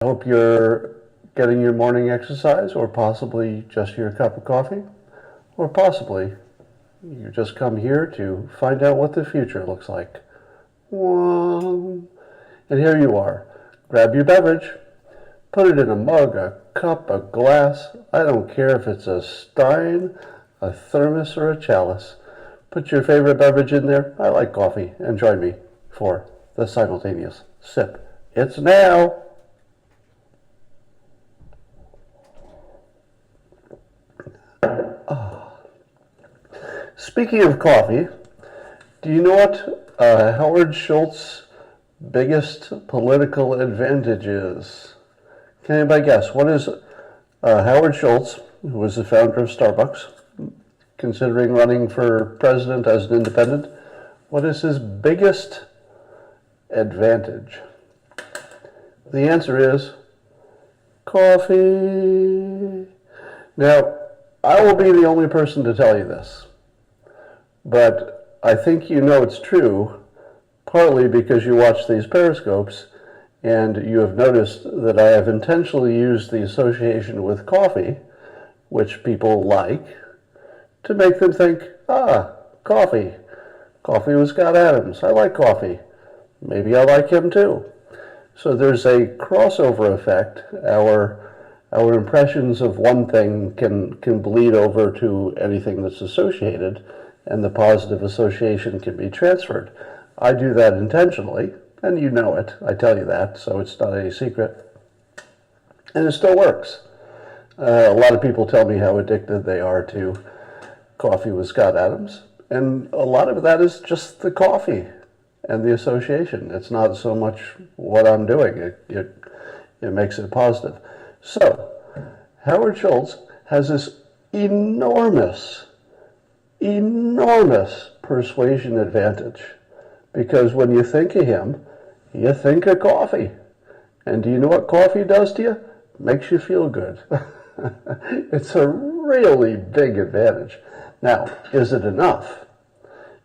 hope you're getting your morning exercise, or possibly just your cup of coffee, or possibly you just come here to find out what the future looks like. And here you are. Grab your beverage, put it in a mug, a cup, a glass. I don't care if it's a stein, a thermos, or a chalice. Put your favorite beverage in there. I like coffee, and join me for the simultaneous sip. It's now. Speaking of coffee, do you know what Howard Schultz's biggest political advantage is? Can anybody guess? What is Howard Schultz, who was the founder of Starbucks, considering running for president as an independent, what is his biggest advantage? The answer is coffee. Now, I will be the only person to tell you this, but I think you know it's true, partly because you watch these periscopes and you have noticed that I have intentionally used the association with coffee, which people like, to make them think, coffee. Coffee with Scott Adams. I like coffee. Maybe I like him too. So there's a crossover effect. Our impressions of one thing can bleed over to anything that's associated, and the positive association can be transferred. I do that intentionally, and you know it. I tell you that, so it's not any secret. And it still works. A lot of people tell me how addicted they are to coffee with Scott Adams, and a lot of that is just the coffee and the association. It's not so much what I'm doing. It makes it positive. So, Howard Schultz has this enormous persuasion advantage, because when you think of him, you think of coffee. And do you know what coffee does to you? Makes you feel good. It's a really big advantage. Now, is it enough?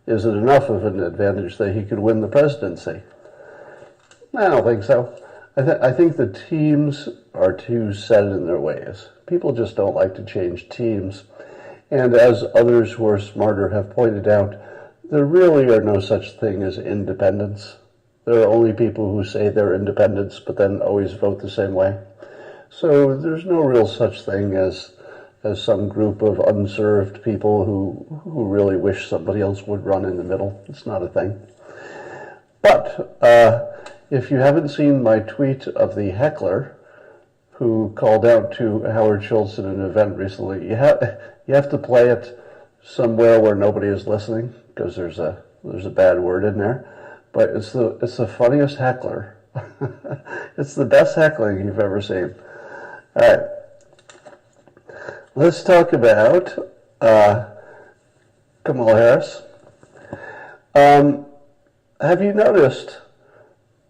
Is it enough of an advantage that he could win the presidency? I don't think so. I think the teams are too set in their ways. People just don't like to change teams. And as others who are smarter have pointed out, there really are no such thing as independents. There are only people who say they're independents but then always vote the same way. So there's no real such thing as some group of unserved people who really wish somebody else would run in the middle. It's not a thing. But if you haven't seen my tweet of the heckler who called out to Howard Schultz at an event recently, you have to play it somewhere where nobody is listening, because there's a bad word in there. But it's the funniest heckler. It's the best heckling you've ever seen. All right. Let's talk about Kamala Harris. Have you noticed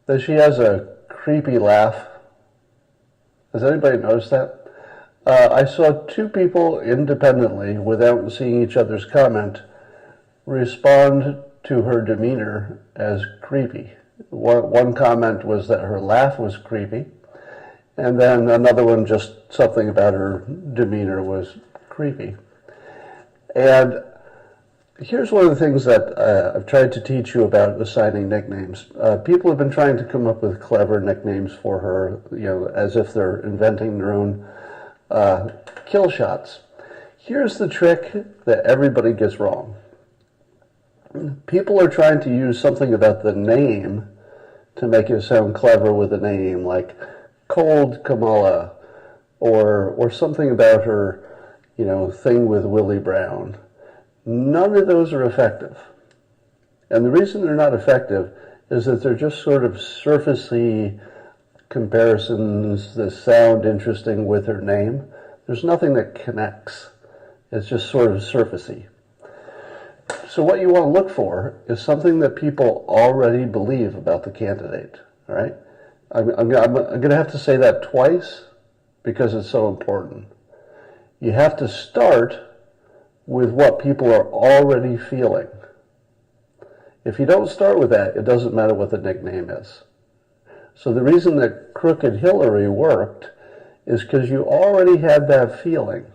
that she has a creepy laugh? Has anybody noticed that? I saw two people independently, without seeing each other's comment, respond to her demeanor as creepy. One comment was that her laugh was creepy, and then another one, just something about her demeanor was creepy. And here's one of the things that I've tried to teach you about assigning nicknames. People have been trying to come up with clever nicknames for her, as if they're inventing their own kill shots. Here's the trick that everybody gets wrong. People are trying to use something about the name to make it sound clever with a name, like Cold Kamala, or something about her, thing with Willie Brown. None of those are effective. And the reason they're not effective is that they're just sort of surfacey comparisons that sound interesting with her name. There's nothing that connects. It's just sort of surfacey. So what you want to look for is something that people already believe about the candidate, all right? I'm going to have to say that twice because it's so important. You have to start with what people are already feeling. If you don't start with that, it doesn't matter what the nickname is. So the reason that Crooked Hillary worked is because you already had that feeling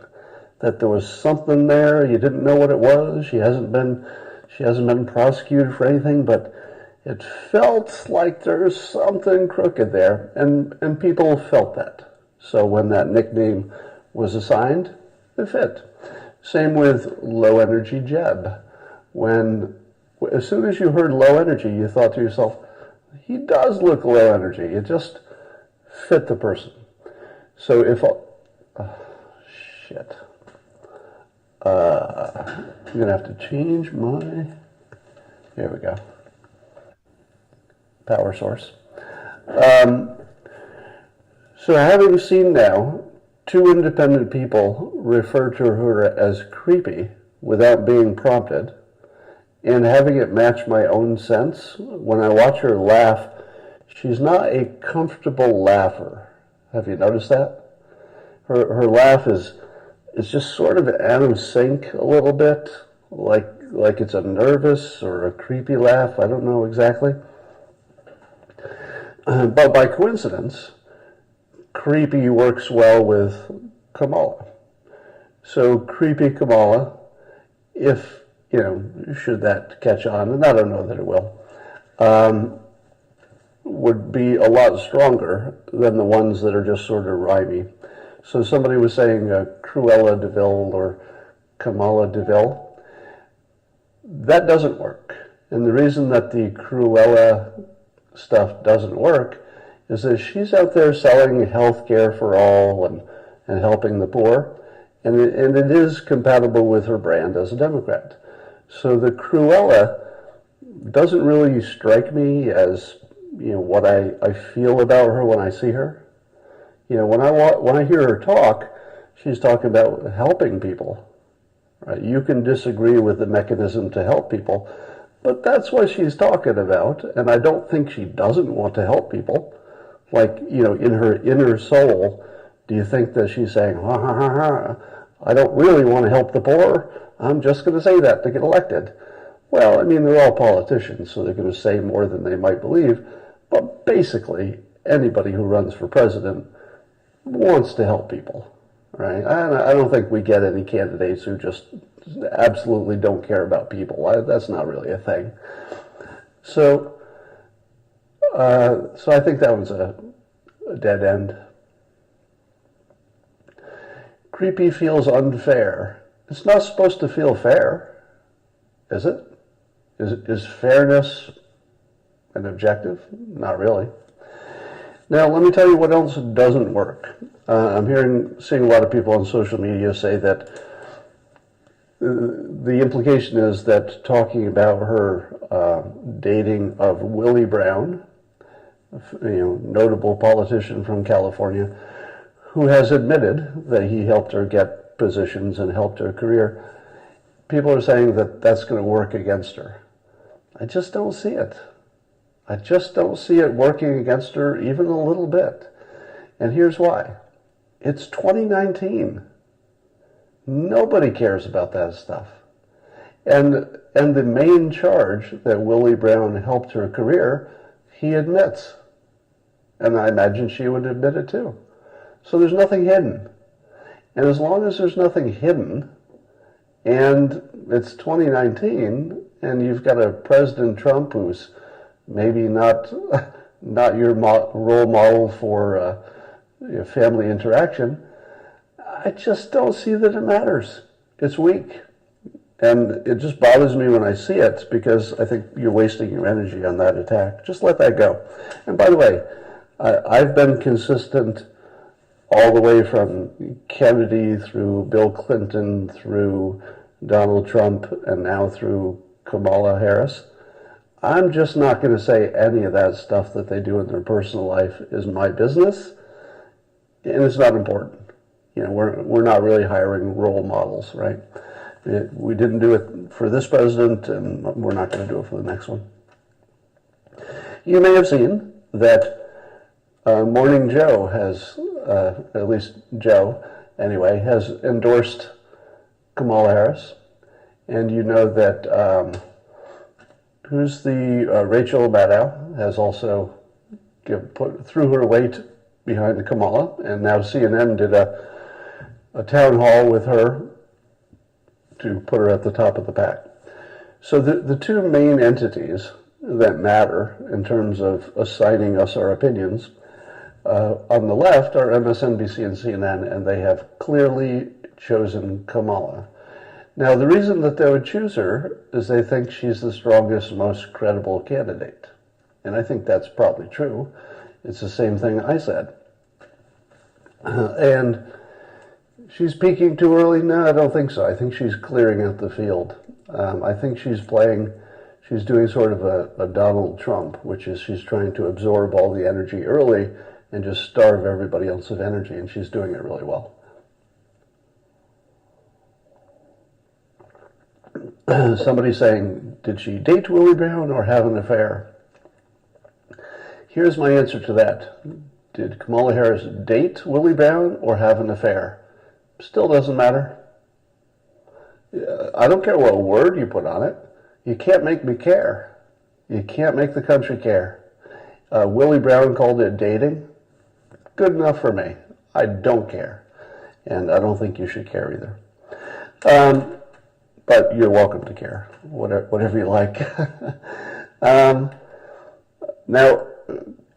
that there was something there. You didn't know what it was. She hasn't been prosecuted for anything, but it felt like there's something crooked there, and people felt that. So when that nickname was assigned, it fit. Same with Low Energy Jeb. As soon as you heard low energy, you thought to yourself, he does look low energy. It just fit the person. So if, shit. I'm going to have to change my, here we go, power source. So having seen now two independent people refer to her as creepy without being prompted, and having it match my own sense, when I watch her laugh, she's not a comfortable laugher. Have you noticed that? Her laugh is just sort of out of sync a little bit, like it's a nervous or a creepy laugh. I don't know exactly. But by coincidence, creepy works well with Kamala. So creepy Kamala, if, should that catch on, and I don't know that it will, would be a lot stronger than the ones that are just sort of rhymey. So somebody was saying Cruella de Vil or Kamala de Vil. That doesn't work. And the reason that the Cruella stuff doesn't work is that she's out there selling health care for all and helping the poor. And it is compatible with her brand as a Democrat. So the Cruella doesn't really strike me as, what I feel about her when I see her. When I hear her talk, she's talking about helping people. Right? You can disagree with the mechanism to help people, but that's what she's talking about, and I don't think she doesn't want to help people. Like, in her inner soul, do you think that she's saying, ha ha ha ha, I don't really want to help the poor, I'm just going to say that to get elected? Well, they're all politicians, so they're going to say more than they might believe, but basically, anybody who runs for president wants to help people, right? I don't think we get any candidates who just absolutely don't care about people. That's not really a thing. So I think that was a dead end. Creepy feels unfair. It's not supposed to feel fair, is it? Is fairness an objective? Not really. Now, let me tell you what else doesn't work. I'm seeing a lot of people on social media say that the implication is that talking about her dating of Willie Brown, notable politician from California, who has admitted that he helped her get positions and helped her career, people are saying that that's going to work against her. I just don't see it. I just don't see it working against her even a little bit. And here's why. It's 2019. Nobody cares about that stuff. And the main charge that Willie Brown helped her career, he admits. And I imagine she would admit it too. So there's nothing hidden. And as long as there's nothing hidden, and it's 2019, and you've got a President Trump who's maybe not your role model for family interaction, I just don't see that it matters. It's weak. And it just bothers me when I see it because I think you're wasting your energy on that attack. Just let that go. And by the way, I've been consistent all the way from Kennedy through Bill Clinton through Donald Trump and now through Kamala Harris. I'm just not going to say any of that stuff that they do in their personal life is my business, and it's not important. We're not really hiring role models, right? We didn't do it for this president, and we're not going to do it for the next one. You may have seen that Morning Joe has, at least Joe anyway, has endorsed Kamala Harris, and you know that Rachel Maddow has also threw her weight behind Kamala, and now CNN did a town hall with her to put her at the top of the pack. So the two main entities that matter in terms of assigning us our opinions on the left are MSNBC and CNN, and they have clearly chosen Kamala. Now, the reason that they would choose her is they think she's the strongest, most credible candidate. And I think that's probably true. It's the same thing I said. And she's peaking too early? No, I don't think so. I think she's clearing out the field. I think she's doing sort of a Donald Trump, which is she's trying to absorb all the energy early and just starve everybody else of energy, and she's doing it really well. Somebody saying, did she date Willie Brown or have an affair? Here's my answer to that. Did Kamala Harris date Willie Brown or have an affair? Still doesn't matter. I don't care what word you put on it. You can't make me care. You can't make the country care. Willie Brown called it dating. Good enough for me. I don't care. And I don't think you should care either. But you're welcome to care, whatever you like. Now,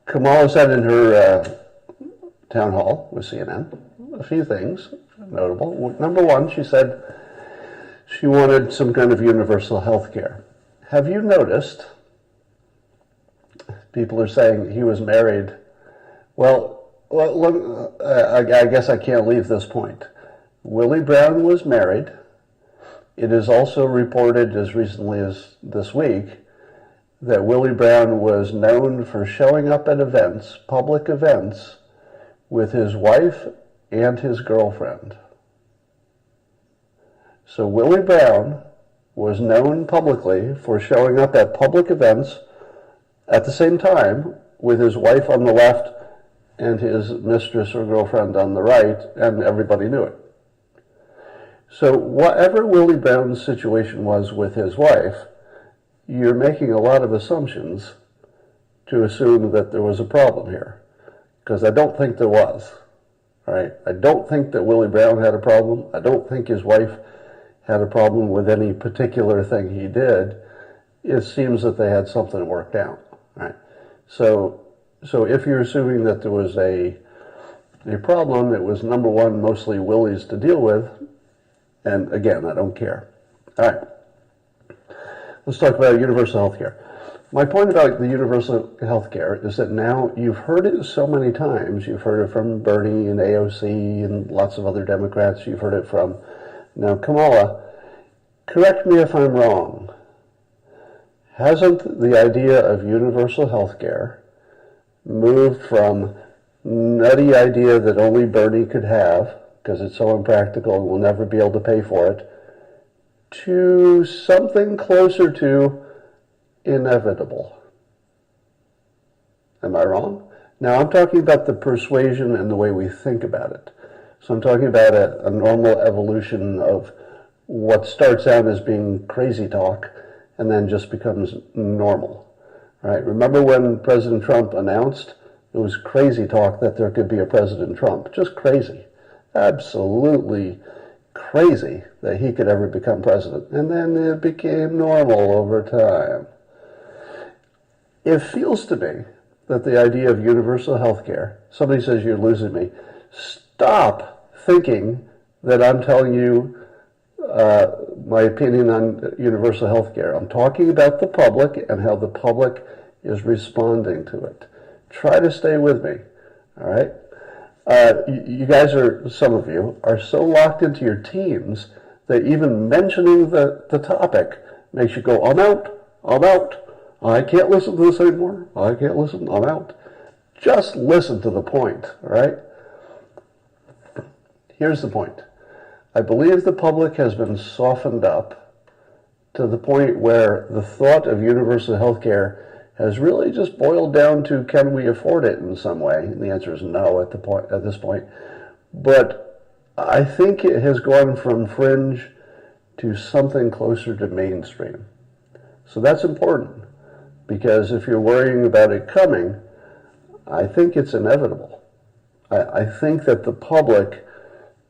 Kamala said in her town hall with CNN a few things notable. Number one, she said she wanted some kind of universal health care. Have you noticed, people are saying he was married. Well, I guess I can't leave this point. Willie Brown was married. It is also reported as recently as this week that Willie Brown was known for showing up at events, public events, with his wife and his girlfriend. So Willie Brown was known publicly for showing up at public events at the same time with his wife on the left and his mistress or girlfriend on the right, and everybody knew it. So whatever Willie Brown's situation was with his wife, you're making a lot of assumptions to assume that there was a problem here, because I don't think there was. All right? I don't think that Willie Brown had a problem. I don't think his wife had a problem with any particular thing he did. It seems that they had something worked out. All right? So if you're assuming that there was a problem, it was, number one, mostly Willie's to deal with. And again, I don't care. All right. Let's talk about universal health care. My point about the universal health care is that now you've heard it so many times. You've heard it from Bernie and AOC and lots of other Democrats. You've heard it from now Kamala. Correct me if I'm wrong. Hasn't the idea of universal health care moved from nutty idea that only Bernie could have, because it's so impractical and we'll never be able to pay for it, to something closer to inevitable? Am I wrong? Now, I'm talking about the persuasion and the way we think about it. So I'm talking about a normal evolution of what starts out as being crazy talk and then just becomes normal. Right? Remember when President Trump announced it was crazy talk that there could be a President Trump? Just crazy. Absolutely crazy that he could ever become president. And then it became normal over time. It feels to me that the idea of universal health care, somebody says you're losing me, stop thinking that I'm telling you my opinion on universal health care. I'm talking about the public and how the public is responding to it. Try to stay with me, all right? You guys are, some of you, are so locked into your teams that even mentioning the topic makes you go, I'm out. I can't listen to this anymore. I can't listen, I'm out. Just listen to the point, all right? Here's the point. I believe the public has been softened up to the point where the thought of universal health care has really just boiled down to, can we afford it in some way? And the answer is no at this point. But I think it has gone from fringe to something closer to mainstream. So that's important, because if you're worrying about it coming, I think it's inevitable. I think that the public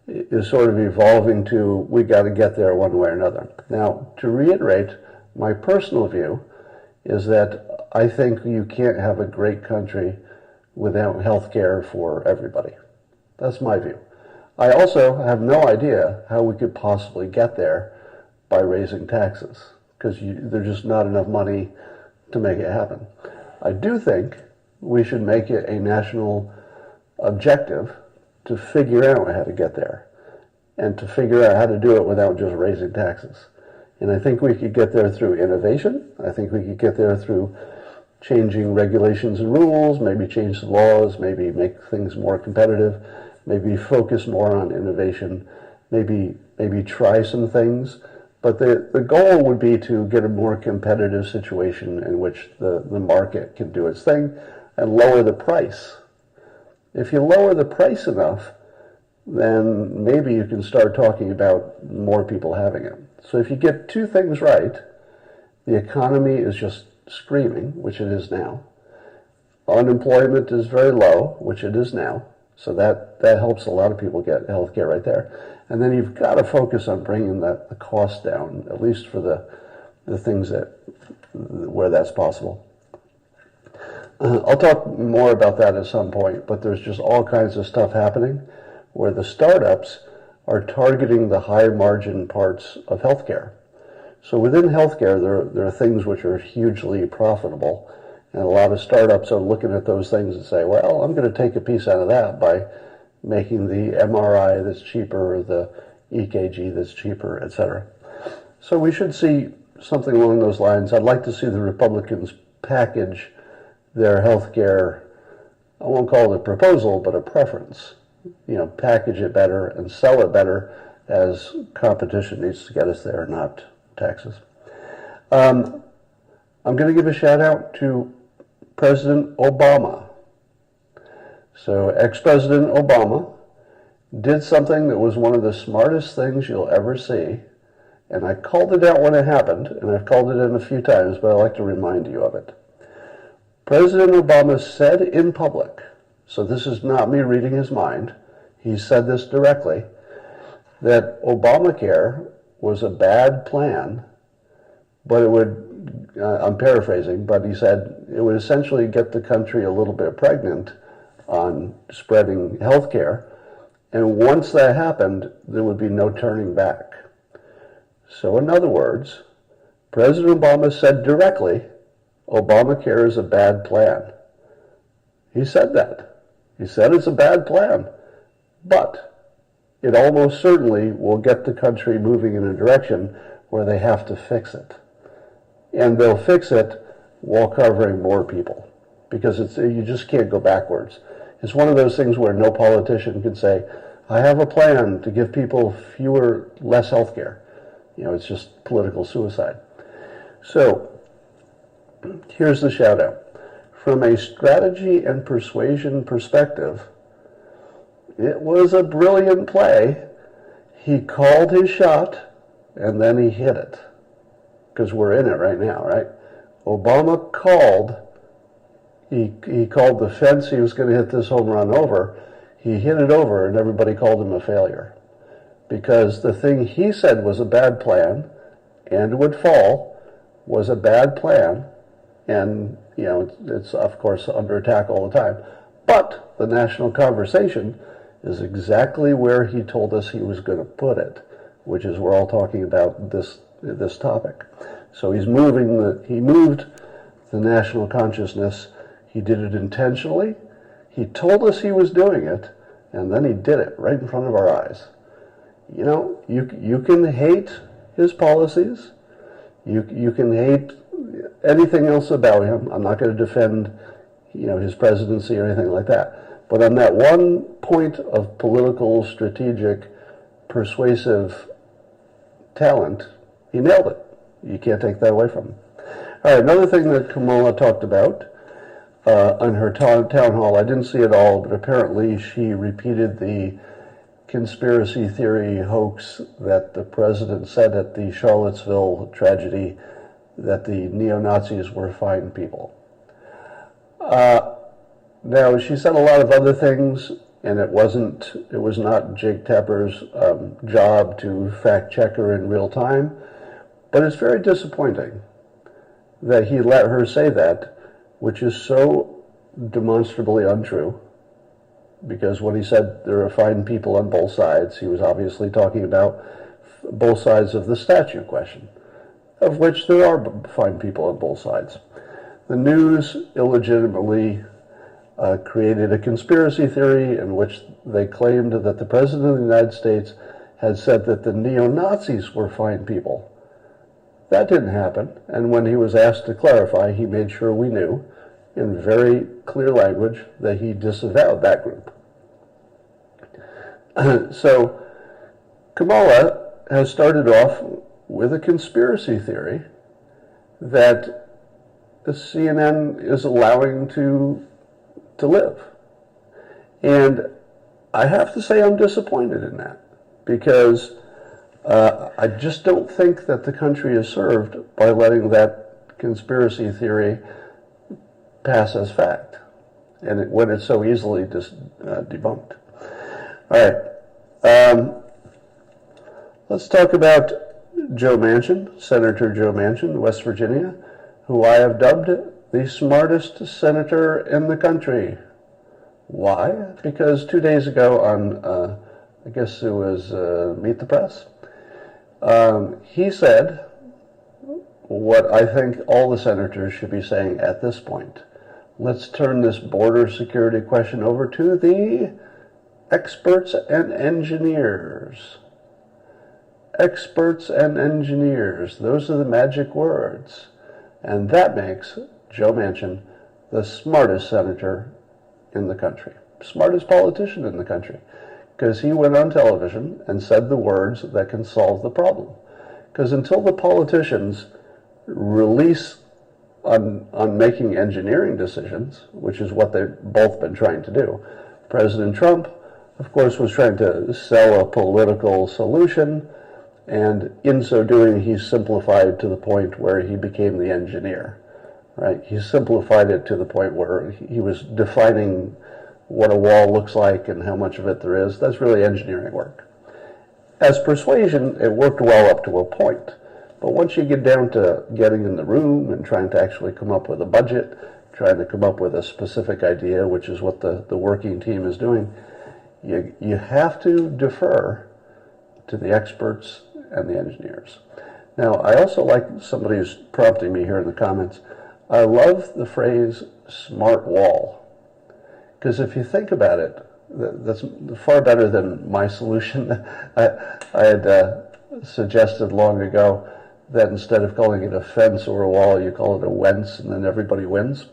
is sort of evolving to, we got to get there one way or another. Now, to reiterate, my personal view is that I think you can't have a great country without health care for everybody. That's my view. I also have no idea how we could possibly get there by raising taxes, because there's just not enough money to make it happen. I do think we should make it a national objective to figure out how to get there, and to figure out how to do it without just raising taxes. And I think we could get there through innovation. I think we could get there through changing regulations and rules, maybe change the laws, maybe make things more competitive, maybe focus more on innovation, maybe try some things. But the goal would be to get a more competitive situation in which the market can do its thing and lower the price. If you lower the price enough, then maybe you can start talking about more people having it. So if you get two things right, the economy is just screaming, which it is now. Unemployment is very low, which it is now. So that helps a lot of people get health care right there. And then you've got to focus on bringing the cost down, at least for the things where that's possible. I'll talk more about that at some point, but there's just all kinds of stuff happening where the startups are targeting the high margin parts of healthcare. So within healthcare, there are things which are hugely profitable, and a lot of startups are looking at those things and say, well, I'm going to take a piece out of that by making the MRI that's cheaper, the EKG that's cheaper, etc. So we should see something along those lines. I'd like to see the Republicans package their health care, I won't call it a proposal, but a preference. Package it better and sell it better, as competition needs to get us there, not taxes. I'm going to give a shout out to President Obama. So ex-President Obama did something that was one of the smartest things you'll ever see, and I called it out when it happened, and I've called it in a few times, but I'd like to remind you of it. President Obama said in public, so this is not me reading his mind, he said this directly, that Obamacare was a bad plan, but it would, I'm paraphrasing, but he said it would essentially get the country a little bit pregnant on spreading health care, and once that happened, there would be no turning back. So in other words, President Obama said directly, Obamacare is a bad plan. He said that. He said it's a bad plan, but it almost certainly will get the country moving in a direction where they have to fix it. And they'll fix it while covering more people, because you just can't go backwards. It's one of those things where no politician can say, I have a plan to give people less health care. It's just political suicide. So here's the shout out. From a strategy and persuasion perspective, it was a brilliant play. He called his shot and then he hit it, because we're in it right now, right? Obama called, he called the fence he was going to hit this home run over. He hit it over and everybody called him a failure, because the thing he said was a bad plan and would fall was a bad plan. And, it's of course under attack all the time. But the national conversation is exactly where he told us he was going to put it, which is we're all talking about this topic. So he moved the national consciousness. He did it intentionally. He told us he was doing it, and then he did it right in front of our eyes. You can hate his policies. You can hate anything else about him. I'm not going to defend, his presidency or anything like that. But on that one point of political, strategic, persuasive talent, he nailed it. You can't take that away from him. All right, another thing that Kamala talked about on her town hall, I didn't see it all, but apparently she repeated the conspiracy theory hoax that the president said at the Charlottesville tragedy, that the neo-Nazis were fine people. Now, she said a lot of other things, and it was not Jake Tapper's job to fact check her in real time, but it's very disappointing that he let her say that, which is so demonstrably untrue, because when he said there are fine people on both sides, he was obviously talking about both sides of the statute question, of which there are fine people on both sides. The news illegitimately created a conspiracy theory in which they claimed that the President of the United States had said that the neo-Nazis were fine people. That didn't happen, and when he was asked to clarify, he made sure we knew in very clear language that he disavowed that group. So Kamala has started off with a conspiracy theory that the CNN is allowing to live. And I have to say I'm disappointed in that, because I just don't think that the country is served by letting that conspiracy theory pass as fact, and when it's so easily debunked. All right. Let's talk about Joe Manchin, Senator Joe Manchin, West Virginia, who I have dubbed the smartest senator in the country. Why? Because 2 days ago on, I guess it was Meet the Press, he said what I think all the senators should be saying at this point. Let's turn this border security question over to the experts and engineers. Experts and engineers, those are the magic words. And that makes Joe Manchin the smartest senator in the country, smartest politician in the country, because he went on television and said the words that can solve the problem. Because until the politicians release on making engineering decisions, which is what they've both been trying to do, President Trump, of course, was trying to sell a political solution, and in so doing, he simplified to the point where he became the engineer. Right? He simplified it to the point where he was defining what a wall looks like and how much of it there is. That's really engineering work. As persuasion, it worked well up to a point. But once you get down to getting in the room and trying to actually come up with a budget, trying to come up with a specific idea, which is what the working team is doing, you have to defer to the experts and the engineers. Now, I also like somebody who's prompting me here in the comments. I love the phrase smart wall, because if you think about it, that's far better than my solution. I had suggested long ago that instead of calling it a fence or a wall, you call it a wence, and then everybody wins.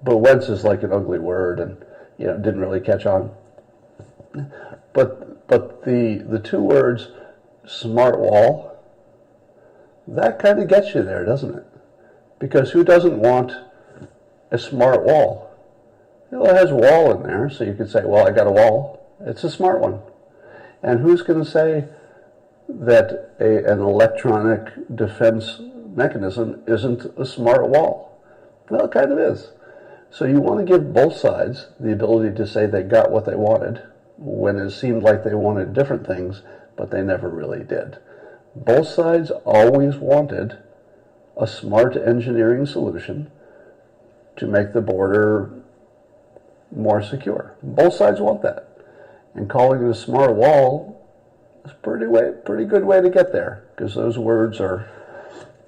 But wence is like an ugly word, and didn't really catch on. But the two words smart wall, that kind of gets you there, doesn't it? Because who doesn't want a smart wall? It has wall in there, so you could say, well, I got a wall. It's a smart one. And who's going to say that an electronic defense mechanism isn't a smart wall? Well, it kind of is. So you want to give both sides the ability to say they got what they wanted when it seemed like they wanted different things, but they never really did. Both sides always wanted a smart engineering solution to make the border more secure. Both sides want that. And calling it a smart wall is a pretty good way to get there, because those words are,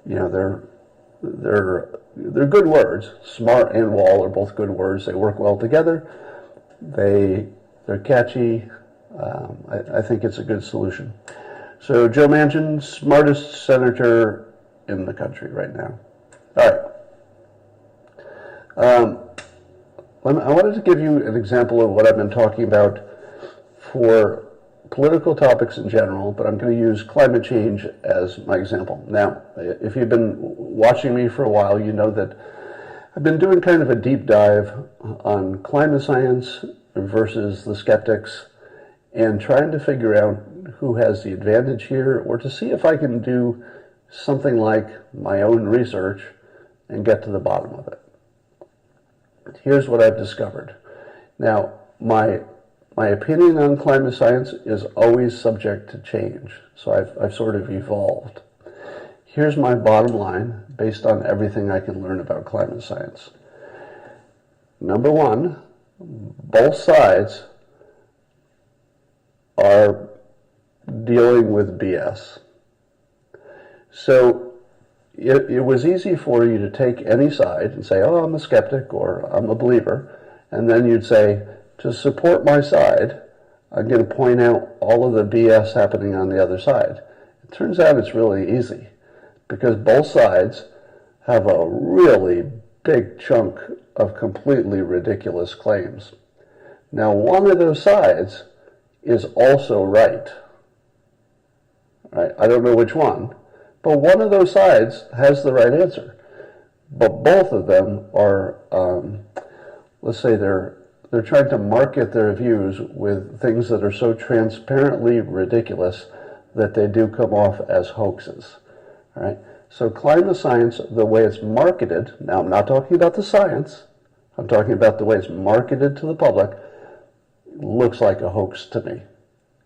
they're good words. Smart and wall are both good words. They work well together. They're catchy. I think it's a good solution. So Joe Manchin, smartest senator in the country right now. All right. I wanted to give you an example of what I've been talking about for political topics in general, but I'm going to use climate change as my example. Now, if you've been watching me for a while, you know that I've been doing kind of a deep dive on climate science versus the skeptics, and trying to figure out who has the advantage here, or to see if I can do something like my own research and get to the bottom of it. Here's what I've discovered. Now, my opinion on climate science is always subject to change, so I've sort of evolved. Here's my bottom line based on everything I can learn about climate science. Number one, both sides are dealing with BS. So it was easy for you to take any side and say, oh, I'm a skeptic or I'm a believer, and then you'd say, to support my side, I'm going to point out all of the BS happening on the other side. It turns out it's really easy because both sides have a really big chunk of completely ridiculous claims. Now, one of those sides is also right. I don't know which one, but one of those sides has the right answer. But both of them are, let's say they're trying to market their views with things that are so transparently ridiculous that they do come off as hoaxes. All right? So climate science, the way it's marketed, now I'm not talking about the science, I'm talking about the way it's marketed to the public, looks like a hoax to me.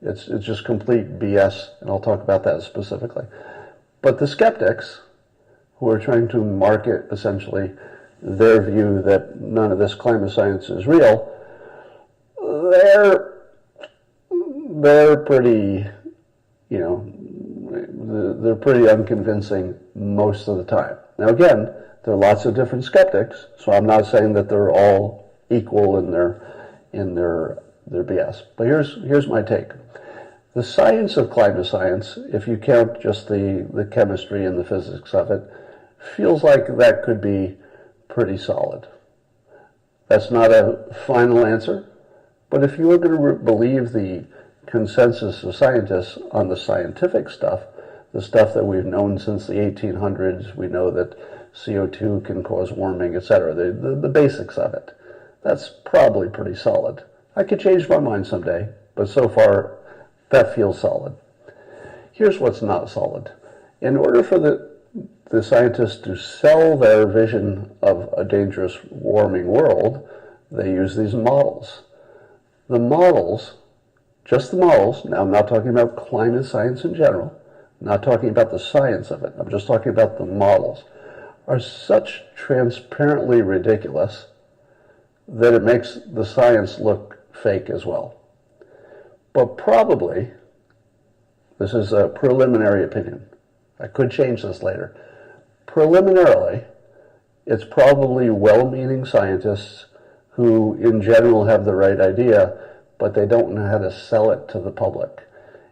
It's just complete BS, and I'll talk about that specifically. But the skeptics, who are trying to market essentially their view that none of this climate science is real, they're pretty, they're pretty unconvincing most of the time. Now again, there are lots of different skeptics, so I'm not saying that they're all equal in their BS. But here's my take. The science of climate science, if you count just the chemistry and the physics of it, feels like that could be pretty solid. That's not a final answer, but if you were going to believe the consensus of scientists on the scientific stuff, the stuff that we've known since the 1800s, we know that CO2 can cause warming, etc., the basics of it, that's probably pretty solid. I could change my mind someday, but so far, that feels solid. Here's what's not solid. In order for the scientists to sell their vision of a dangerous warming world, they use these models. The models, just the models, now I'm not talking about climate science in general, I'm not talking about the science of it, I'm just talking about the models, are such transparently ridiculous that it makes the science look fake as well. But probably, this is a preliminary opinion, I could change this later, preliminarily, it's probably well-meaning scientists who in general have the right idea, but they don't know how to sell it to the public.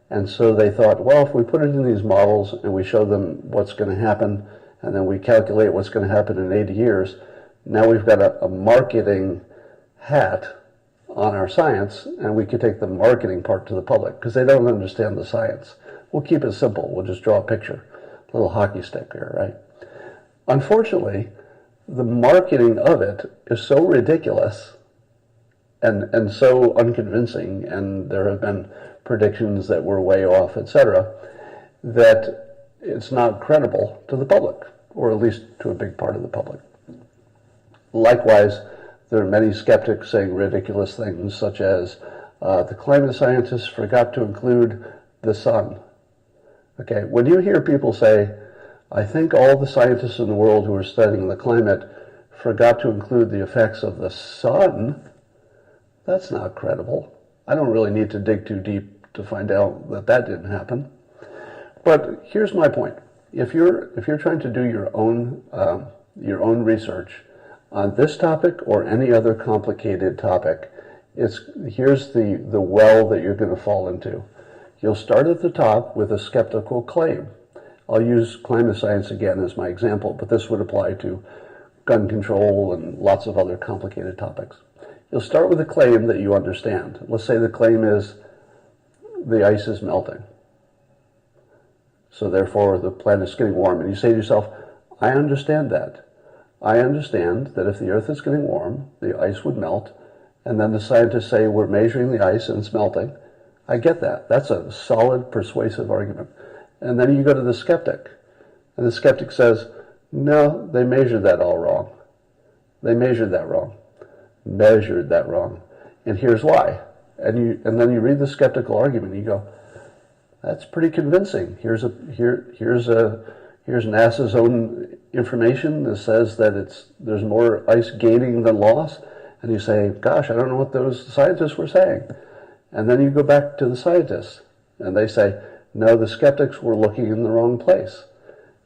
And so they thought, well, if we put it in these models and we show them what's going to happen, and then we calculate what's going to happen in 80 years, now we've got a marketing hat on our science, and we could take the marketing part to the public, because they don't understand the science. We'll keep it simple. We'll just draw a picture, a little hockey stick here, right? Unfortunately, the marketing of it is so ridiculous and so unconvincing, and there have been predictions that were way off, etc., that it's not credible to the public, or at least to a big part of the public. Likewise, there are many skeptics saying ridiculous things, such as the climate scientists forgot to include the sun. Okay, when you hear people say, I think all the scientists in the world who are studying the climate forgot to include the effects of the sun, that's not credible. I don't really need to dig too deep to find out that that didn't happen. But here's my point. If you're trying to do your own research on this topic or any other complicated topic, here's the well that you're going to fall into. You'll start at the top with a skeptical claim. I'll use climate science again as my example, but this would apply to gun control and lots of other complicated topics. You'll start with a claim that you understand. Let's say the claim is the ice is melting, so therefore the planet's getting warm. And you say to yourself, I understand that. I understand that if the Earth is getting warm, the ice would melt, and then the scientists say we're measuring the ice and it's melting. I get that. That's a solid, persuasive argument. And then you go to the skeptic, and the skeptic says, no, they measured that all wrong. They measured that wrong. Measured that wrong. and here's why. And then you read the skeptical argument, and you go, that's pretty convincing. Here's NASA's own information that says that there's more ice gaining than loss. And you say, gosh, I don't know what those scientists were saying. And then you go back to the scientists, and they say, no, the skeptics were looking in the wrong place.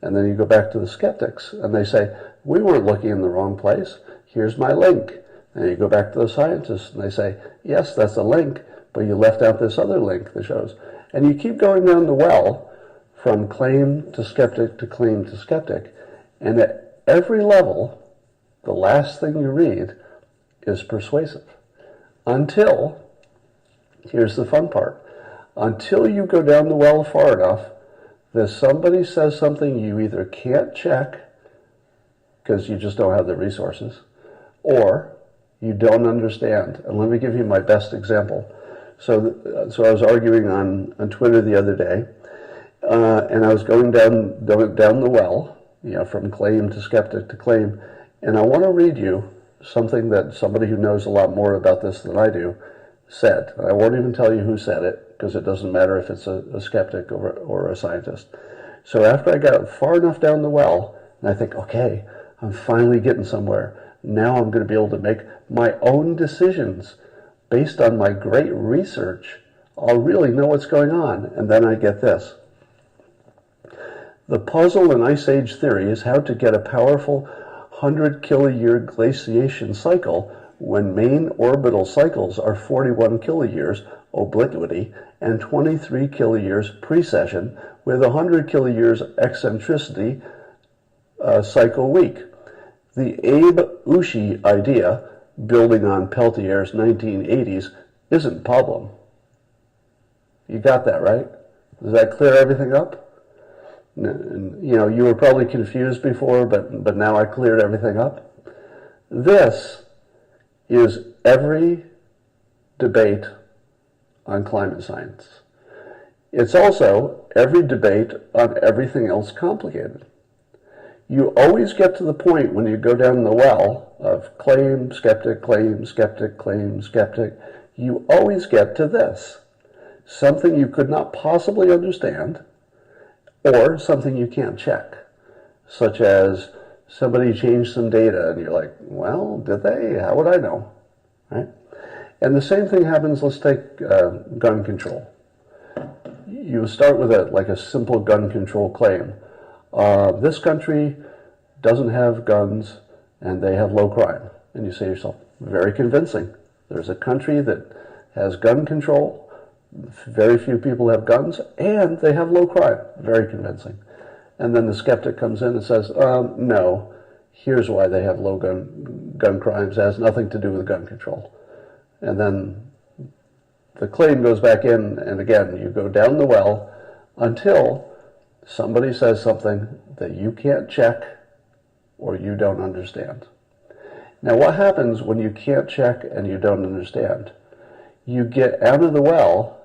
And then you go back to the skeptics, and they say, we weren't looking in the wrong place. Here's my link. And you go back to the scientists, and they say, yes, that's a link, but you left out this other link that shows. And you keep going down the well from claim to skeptic to claim to skeptic. And at every level, the last thing you read is persuasive. Until, here's the fun part, until you go down the well far enough that somebody says something you either can't check because you just don't have the resources, or you don't understand. And let me give you my best example. So I was arguing on Twitter the other day, and I was going down the well, from claim to skeptic to claim, and I want to read you something that somebody who knows a lot more about this than I do said. I won't even tell you who said it, because it doesn't matter if it's a skeptic or a scientist. So after I got far enough down the well, and I think, okay, I'm finally getting somewhere. Now I'm going to be able to make my own decisions based on my great research. I'll really know what's going on. And then I get this. The puzzle in Ice Age theory is how to get a powerful 100 kiloyear glaciation cycle when main orbital cycles are 41 kiloyears obliquity and 23 kiloyears precession with 100 kiloyears eccentricity cycle week. The Abe Ushi idea, building on Peltier's 1980s, isn't a problem. You got that, right? Does that clear everything up? You were probably confused before, but now I cleared everything up. This is every debate on climate science. It's also every debate on everything else complicated. You always get to the point when you go down the well of claim, skeptic, claim, skeptic, claim, skeptic. You always get to this. Something you could not possibly understand, or something you can't check, such as somebody changed some data and you're like, well, did they? How would I know? Right? And the same thing happens, let's take gun control. You start with a simple gun control claim. This country doesn't have guns and they have low crime. And you say to yourself, very convincing. There's a country that has gun control, very few people have guns, and they have low crime. Very convincing. And then the skeptic comes in and says, no, here's why they have low gun crimes. It has nothing to do with gun control. And then the claim goes back in, and again, you go down the well until somebody says something that you can't check or you don't understand. Now, what happens when you can't check and you don't understand? You get out of the well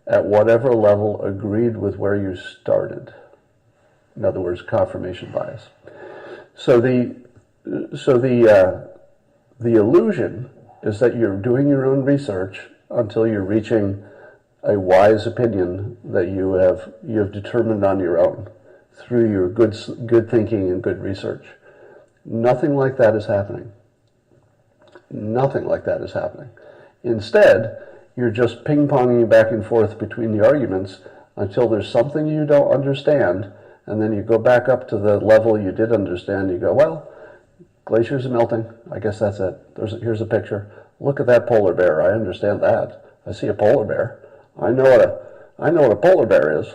at whatever level agreed with where you started. In other words, confirmation bias. So the illusion is that you're doing your own research until you're reaching a wise opinion that you have determined on your own through your good thinking and good research. Nothing like that is happening. Nothing like that is happening. Instead, you're just ping-ponging back and forth between the arguments until there's something you don't understand, and then you go back up to the level you did understand. You go, well, glaciers are melting. I guess that's it. Here's a picture. Look at that polar bear. I understand that. I see a polar bear. I know what a polar bear is.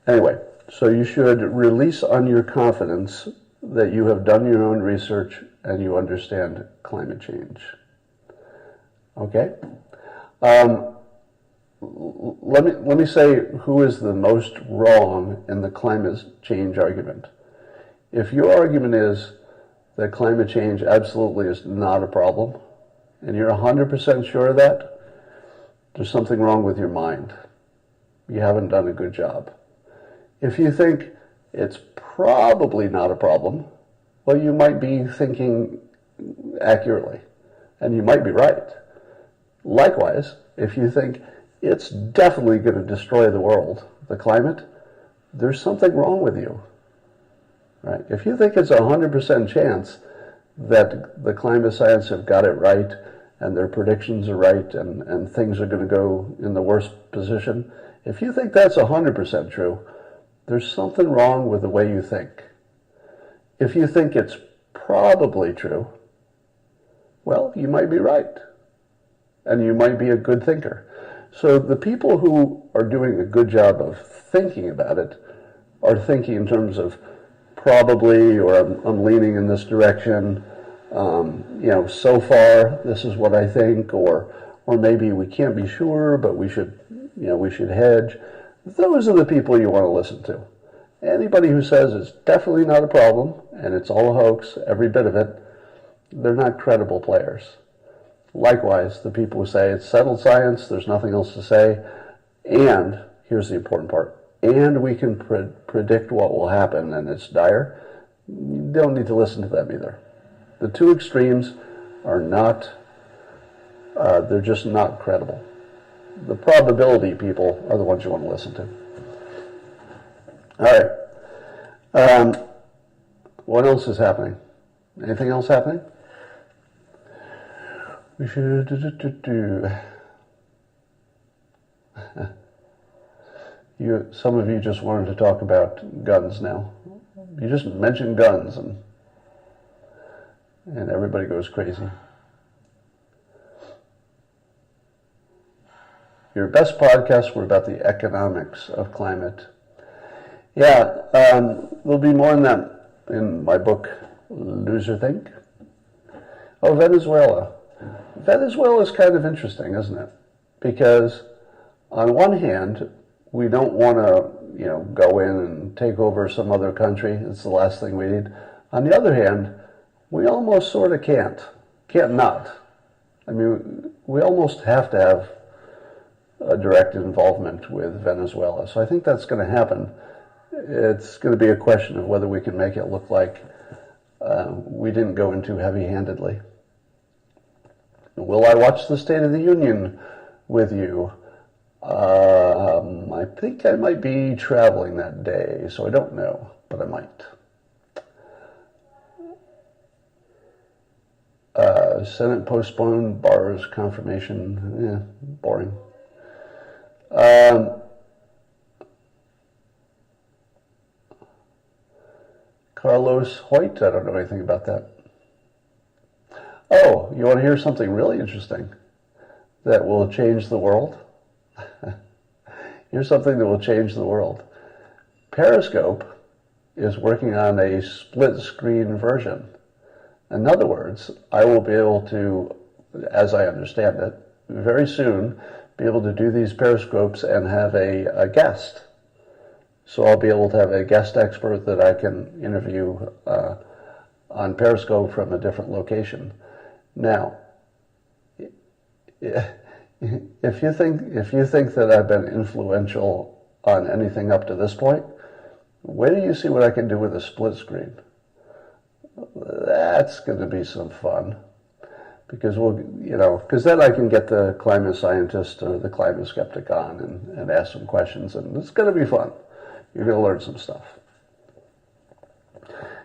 Anyway, so you should release on your confidence that you have done your own research and you understand climate change. Okay? Let me say who is the most wrong in the climate change argument. If your argument is that climate change absolutely is not a problem, and you're 100% sure of that, there's something wrong with your mind. You haven't done a good job. If you think it's probably not a problem, well, you might be thinking accurately, and you might be right. Likewise, if you think it's definitely going to destroy the world, the climate, there's something wrong with you, right? If you think it's a 100% chance that the climate science have got it right and their predictions are right and things are going to go in the worst position, if you think that's 100% true, there's something wrong with the way you think. If you think it's probably true, well, you might be right, and you might be a good thinker. So the people who are doing a good job of thinking about it are thinking in terms of probably, or I'm leaning in this direction, so far this is what I think, or maybe we can't be sure, but we should hedge. Those are the people you want to listen to. Anybody who says it's definitely not a problem and it's all a hoax, every bit of it, they're not credible players. Likewise, the people who say it's settled science, there's nothing else to say, and here's the important part, and we can predict what will happen and it's dire, you don't need to listen to them either. The two extremes are not, they're just not credible. The probability people are the ones you want to listen to. All right. What else is happening? Anything else happening? We should some of you just wanted to talk about guns now. You just mentioned guns and everybody goes crazy. Your best podcasts were about the economics of climate. Yeah, there'll be more on that in my book, Loser Think. Oh, Venezuela. Venezuela is kind of interesting, isn't it? Because on one hand, we don't want to, go in and take over some other country. It's the last thing we need. On the other hand, we almost sort of can't not. I mean, we almost have to have a direct involvement with Venezuela. So I think that's going to happen. It's going to be a question of whether we can make it look like we didn't go in too heavy-handedly. Will I watch the State of the Union with you? I think I might be traveling that day, so I don't know, but I might. Senate postponed Barr's confirmation. Boring. Carlos Hoyt, I don't know anything about that. Oh, you want to hear something really interesting that will change the world? Here's something that will change the world. Periscope is working on a split screen version. In other words, I will be able to, as I understand it, very soon be able to do these periscopes and have a guest. So I'll be able to have a guest expert that I can interview on Periscope from a different location. Now, if you think that I've been influential on anything up to this point, wait till you see what I can do with a split screen. That's going to be some fun, because because then I can get the climate scientist or the climate skeptic on and ask some questions, and it's going to be fun. You're going to learn some stuff.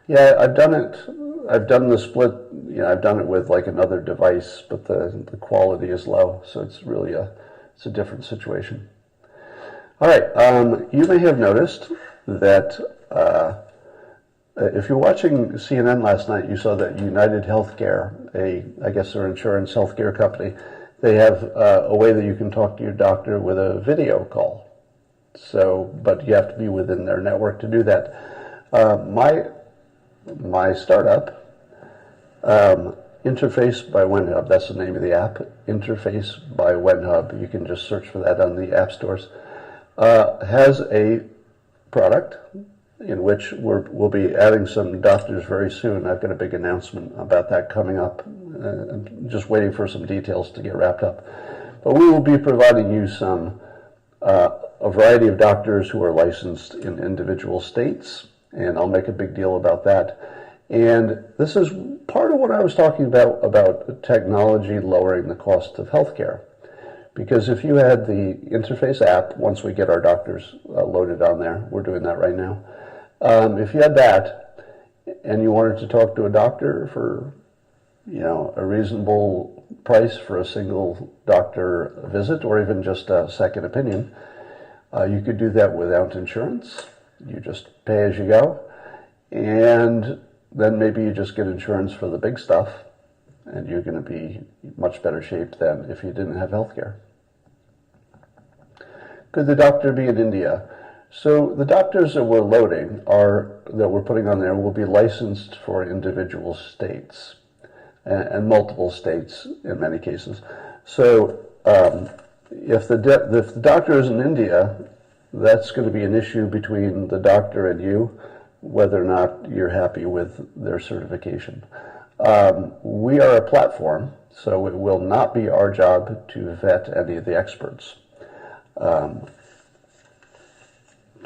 Yeah, I've done it. I've done the split. I've done it with like another device, but the quality is low, so it's really it's a different situation. All right. You may have noticed that if you're watching CNN last night, you saw that United Healthcare, I guess their insurance healthcare company, they have a way that you can talk to your doctor with a video call. So, but you have to be within their network to do that. My startup, Interface by WenHub, that's the name of the app, Interface by WenHub, you can just search for that on the app stores, has a product in which we'll be adding some doctors very soon. I've got a big announcement about that coming up. I'm just waiting for some details to get wrapped up. But we will be providing you a variety of doctors who are licensed in individual states, and I'll make a big deal about that. And this is part of what I was talking about technology lowering the cost of healthcare. Because if you had the interface app, once we get our doctors loaded on there, we're doing that right now. If you had that and you wanted to talk to a doctor for, a reasonable price for a single doctor visit or even just a second opinion, you could do that without insurance. You just pay as you go. And then maybe you just get insurance for the big stuff, and you're going to be much better shape than if you didn't have health care. Could the doctor be in India? So the doctors that we're loading that we're putting on there will be licensed for individual states and multiple states in many cases. So if the doctor is in India, that's going to be an issue between the doctor and you, whether or not you're happy with their certification. We are a platform, so it will not be our job to vet any of the experts, to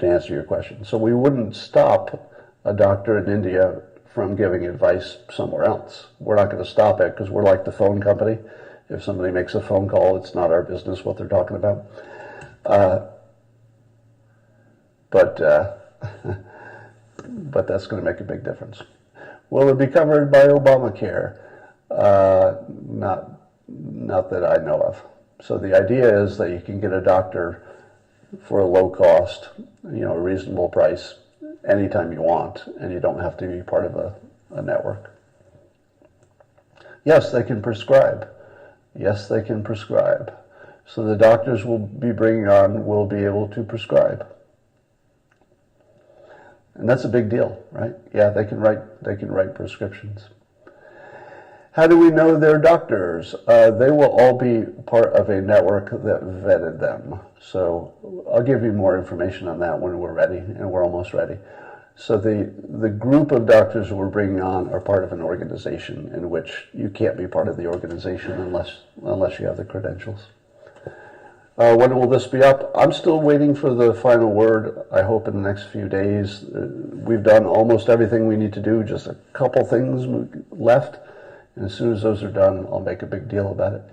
answer your question. So we wouldn't stop a doctor in India from giving advice somewhere else. We're not going to stop it because we're like the phone company. If somebody makes a phone call, it's not our business what they're talking about. But that's going to make a big difference. Will it be covered by Obamacare? Not that I know of. So the idea is that you can get a doctor for a low cost, a reasonable price anytime you want, and you don't have to be part of a network. Yes, they can prescribe. Yes, they can prescribe. So the doctors we'll be bringing on will be able to prescribe. And that's a big deal, right? Yeah, they can write prescriptions. How do we know they're doctors? They will all be part of a network that vetted them. So I'll give you more information on that when we're ready, and we're almost ready. So the group of doctors we're bringing on are part of an organization in which you can't be part of the organization unless you have the credentials. When will this be up? I'm still waiting for the final word. I hope in the next few days. We've done almost everything we need to do, just a couple things left. And as soon as those are done, I'll make a big deal about it.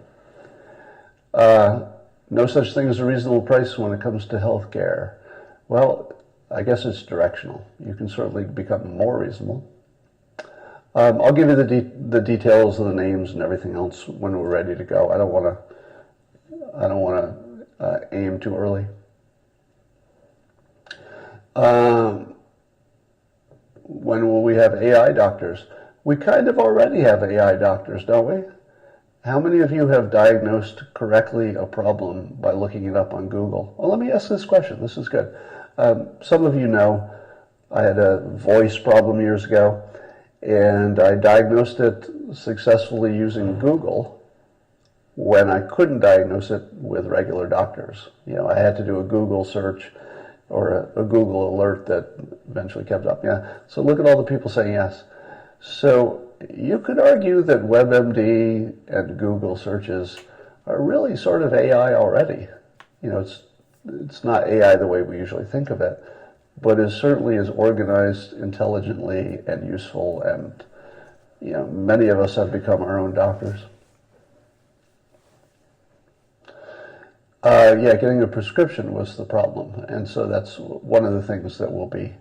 No such thing as a reasonable price when it comes to health care. Well, I guess it's directional. You can certainly become more reasonable. I'll give you the details of the names and everything else when we're ready to go. I don't want to aim too early. When will we have AI doctors? We kind of already have AI doctors, don't we? How many of you have diagnosed correctly a problem by looking it up on Google? Well, let me ask this question. This is good. Some of you know I had a voice problem years ago, and I diagnosed it successfully using Google when I couldn't diagnose it with regular doctors. I had to do a Google search or a Google alert that eventually kept up. Yeah. So look at all the people saying yes. So you could argue that WebMD and Google searches are really sort of AI already. It's not AI the way we usually think of it, but it certainly is organized intelligently and useful, and many of us have become our own doctors. Getting a prescription was the problem, and so that's one of the things that will be.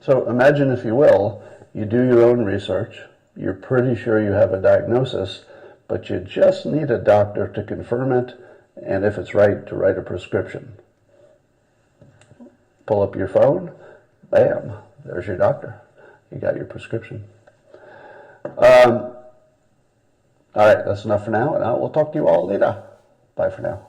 So imagine, if you will, you do your own research, you're pretty sure you have a diagnosis, but you just need a doctor to confirm it, and if it's right, to write a prescription. Pull up your phone, bam, there's your doctor. You got your prescription. All right, that's enough for now, and I will talk to you all later. Bye for now.